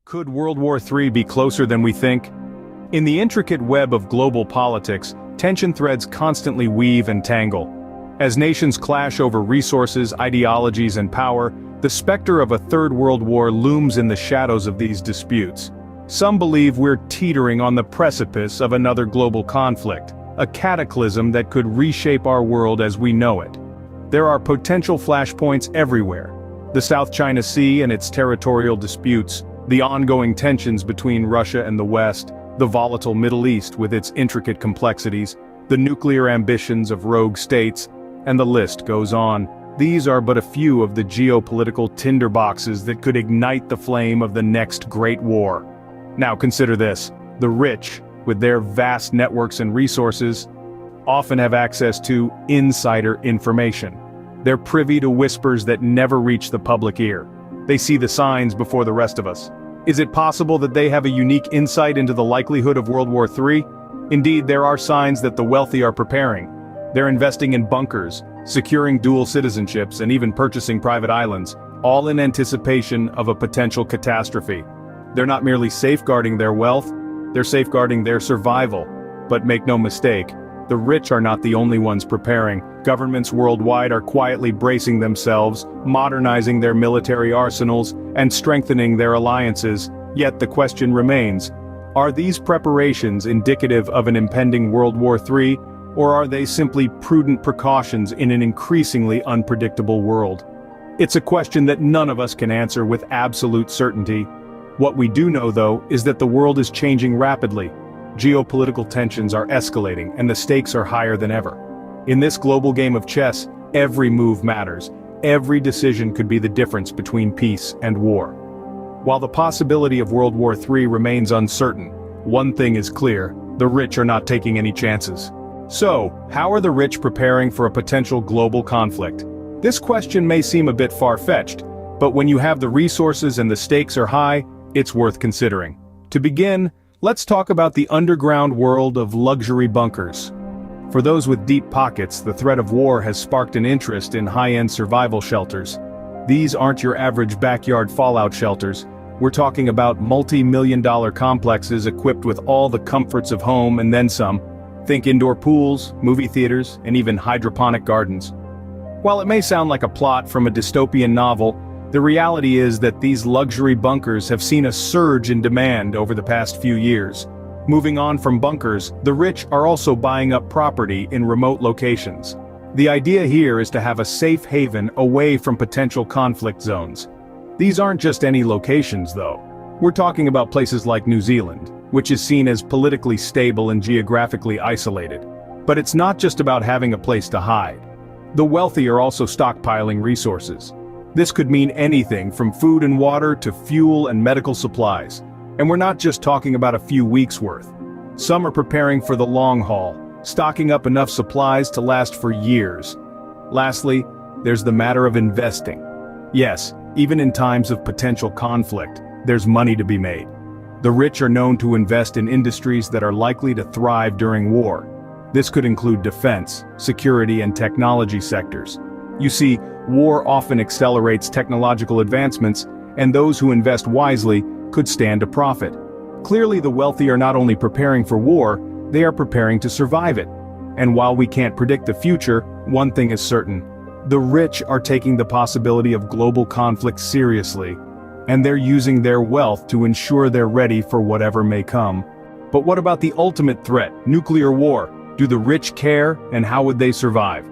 Could World War III be closer than we think? In the intricate web of global politics, tension threads constantly weave and tangle. As nations clash over resources, ideologies, and power, the specter of a third world war looms in the shadows of these disputes. Some believe we're teetering on the precipice of another global conflict, a cataclysm that could reshape our world as we know it. There are potential flashpoints everywhere. The South China Sea and its territorial disputes, the ongoing tensions between Russia and the West, the volatile Middle East with its intricate complexities, the nuclear ambitions of rogue states, and the list goes on. These are but a few of the geopolitical tinderboxes that could ignite the flame of the next great war. Now consider this: the rich, with their vast networks and resources, often have access to insider information. They're privy to whispers that never reach the public ear. They see the signs before the rest of us. Is it possible that they have a unique insight into the likelihood of World War III? Indeed, there are signs that the wealthy are preparing. They're investing in bunkers, securing dual citizenships, and even purchasing private islands, all in anticipation of a potential catastrophe. They're not merely safeguarding their wealth, they're safeguarding their survival. But make no mistake, the rich are not the only ones preparing. Governments worldwide are quietly bracing themselves, modernizing their military arsenals, and strengthening their alliances. Yet the question remains: are these preparations indicative of an impending World War III, or are they simply prudent precautions in an increasingly unpredictable world? It's a question that none of us can answer with absolute certainty. What we do know, though, is that the world is changing rapidly. Geopolitical tensions are escalating, and the stakes are higher than ever. In this global game of chess, every move matters. Every decision could be the difference between peace and war. While the possibility of World War III remains uncertain, one thing is clear: the rich are not taking any chances. So, how are the rich preparing for a potential global conflict? This question may seem a bit far-fetched, but when you have the resources and the stakes are high, it's worth considering. To begin, let's talk about the underground world of luxury bunkers. For those with deep pockets, the threat of war has sparked an interest in high-end survival shelters. These aren't your average backyard fallout shelters. We're talking about multi-million-dollar complexes equipped with all the comforts of home and then some. Think indoor pools, movie theaters, and even hydroponic gardens. While it may sound like a plot from a dystopian novel, the reality is that these luxury bunkers have seen a surge in demand over the past few years. Moving on from bunkers, the rich are also buying up property in remote locations. The idea here is to have a safe haven away from potential conflict zones. These aren't just any locations, though. We're talking about places like New Zealand, which is seen as politically stable and geographically isolated. But it's not just about having a place to hide. The wealthy are also stockpiling resources. This could mean anything from food and water to fuel and medical supplies. And we're not just talking about a few weeks' worth. Some are preparing for the long haul, stocking up enough supplies to last for years. Lastly, there's the matter of investing. Yes, even in times of potential conflict, there's money to be made. The rich are known to invest in industries that are likely to thrive during war. This could include defense, security, and technology sectors. You see, war often accelerates technological advancements, and those who invest wisely could stand to profit. Clearly, the wealthy are not only preparing for war, they are preparing to survive it. And while we can't predict the future, one thing is certain: the rich are taking the possibility of global conflict seriously, and they're using their wealth to ensure they're ready for whatever may come. But what about the ultimate threat, nuclear war? Do the rich care, and how would they survive?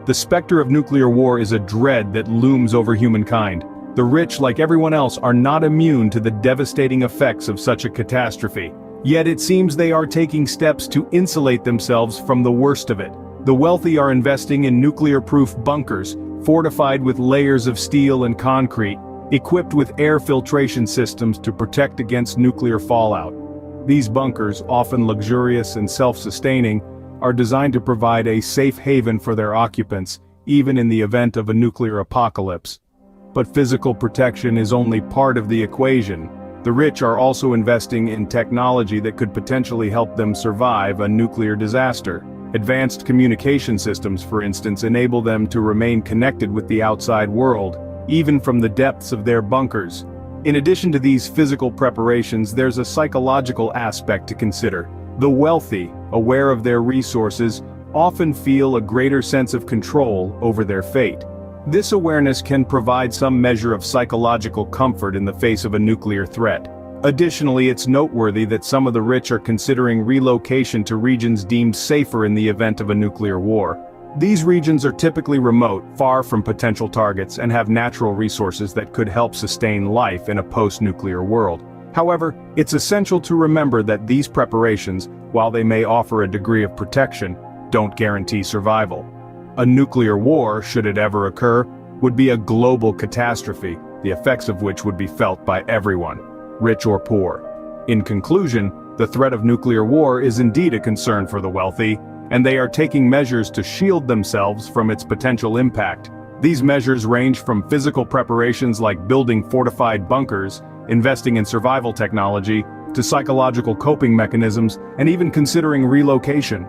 The specter of nuclear war is a dread that looms over humankind. The rich, like everyone else, are not immune to the devastating effects of such a catastrophe. Yet it seems they are taking steps to insulate themselves from the worst of it. The wealthy are investing in nuclear-proof bunkers, fortified with layers of steel and concrete, equipped with air filtration systems to protect against nuclear fallout. These bunkers, often luxurious and self-sustaining, are designed to provide a safe haven for their occupants, even in the event of a nuclear apocalypse. But physical protection is only part of the equation. The rich are also investing in technology that could potentially help them survive a nuclear disaster. Advanced communication systems, for instance, enable them to remain connected with the outside world, even from the depths of their bunkers. In addition to these physical preparations, there's a psychological aspect to consider. The wealthy, aware of their resources, often feel a greater sense of control over their fate. This awareness can provide some measure of psychological comfort in the face of a nuclear threat. Additionally, it's noteworthy that some of the rich are considering relocation to regions deemed safer in the event of a nuclear war. These regions are typically remote, far from potential targets, and have natural resources that could help sustain life in a post-nuclear world. However, it's essential to remember that these preparations, while they may offer a degree of protection, don't guarantee survival. A nuclear war, should it ever occur, would be a global catastrophe, the effects of which would be felt by everyone, rich or poor. In conclusion, the threat of nuclear war is indeed a concern for the wealthy, and they are taking measures to shield themselves from its potential impact. These measures range from physical preparations like building fortified bunkers, investing in survival technology, to psychological coping mechanisms, and even considering relocation.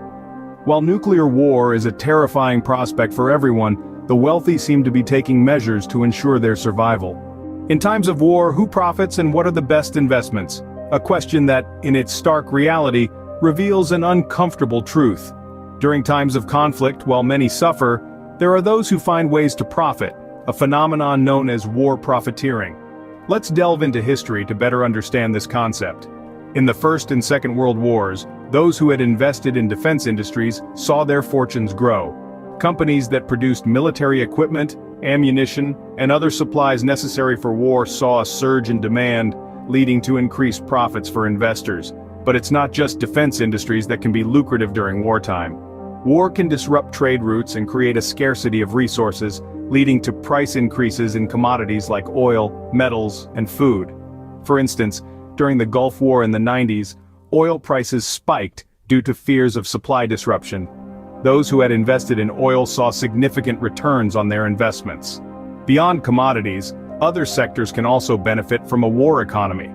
While nuclear war is a terrifying prospect for everyone, the wealthy seem to be taking measures to ensure their survival. In times of war, who profits and what are the best investments? A question that, in its stark reality, reveals an uncomfortable truth. During times of conflict, while many suffer, there are those who find ways to profit, a phenomenon known as war profiteering. Let's delve into history to better understand this concept. In the First and Second World Wars, those who had invested in defense industries saw their fortunes grow. Companies that produced military equipment, ammunition, and other supplies necessary for war saw a surge in demand, leading to increased profits for investors. But it's not just defense industries that can be lucrative during wartime. War can disrupt trade routes and create a scarcity of resources, leading to price increases in commodities like oil, metals, and food. For instance, during the Gulf War in the 90s, oil prices spiked due to fears of supply disruption. Those who had invested in oil saw significant returns on their investments. Beyond commodities, other sectors can also benefit from a war economy.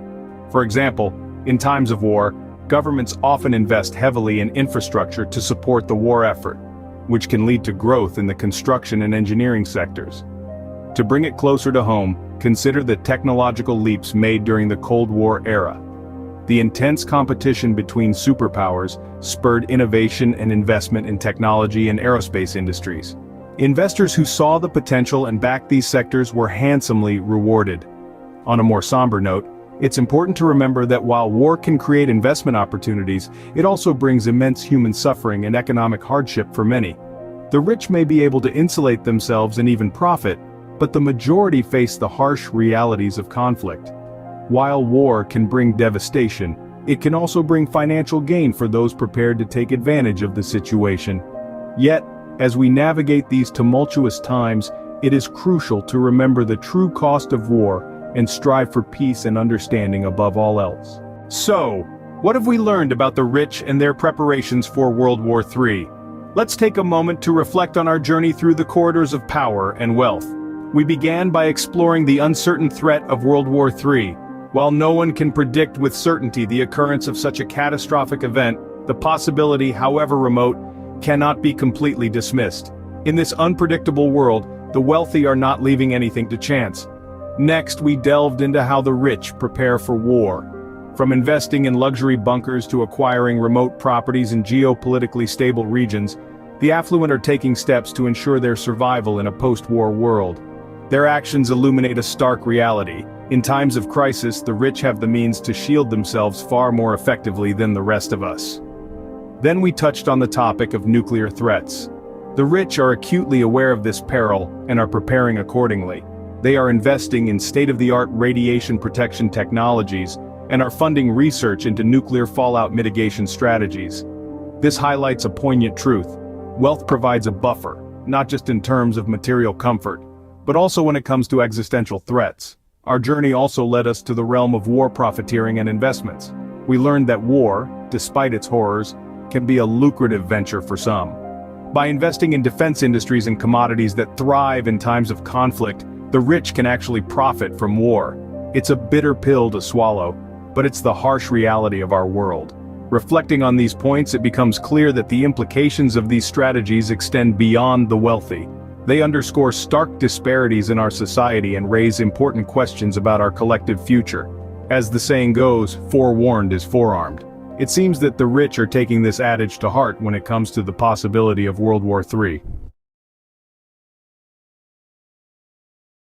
For example, in times of war, governments often invest heavily in infrastructure to support the war effort, which can lead to growth in the construction and engineering sectors. To bring it closer to home, consider the technological leaps made during the Cold War era. The intense competition between superpowers spurred innovation and investment in technology and aerospace industries. Investors who saw the potential and backed these sectors were handsomely rewarded. On a more somber note, it's important to remember that while war can create investment opportunities, it also brings immense human suffering and economic hardship for many. The rich may be able to insulate themselves and even profit, but the majority face the harsh realities of conflict. While war can bring devastation, it can also bring financial gain for those prepared to take advantage of the situation. Yet, as we navigate these tumultuous times, it is crucial to remember the true cost of war and strive for peace and understanding above all else. So, what have we learned about the rich and their preparations for World War III? Let's take a moment to reflect on our journey through the corridors of power and wealth. We began by exploring the uncertain threat of World War III. While no one can predict with certainty the occurrence of such a catastrophic event, the possibility, however remote, cannot be completely dismissed. In this unpredictable world, the wealthy are not leaving anything to chance. Next, we delved into how the rich prepare for war. From investing in luxury bunkers to acquiring remote properties in geopolitically stable regions, the affluent are taking steps to ensure their survival in a post-war world. Their actions illuminate a stark reality. In times of crisis, the rich have the means to shield themselves far more effectively than the rest of us. Then we touched on the topic of nuclear threats. The rich are acutely aware of this peril and are preparing accordingly. They are investing in state-of-the-art radiation protection technologies and are funding research into nuclear fallout mitigation strategies. This highlights a poignant truth. Wealth provides a buffer, not just in terms of material comfort, but also when it comes to existential threats. Our journey also led us to the realm of war profiteering and investments. We learned that war, despite its horrors, can be a lucrative venture for some. By investing in defense industries and commodities that thrive in times of conflict, the rich can actually profit from war. It's a bitter pill to swallow, but it's the harsh reality of our world. Reflecting on these points, it becomes clear that the implications of these strategies extend beyond the wealthy. They underscore stark disparities in our society and raise important questions about our collective future. As the saying goes, forewarned is forearmed. It seems that the rich are taking this adage to heart when it comes to the possibility of World War III.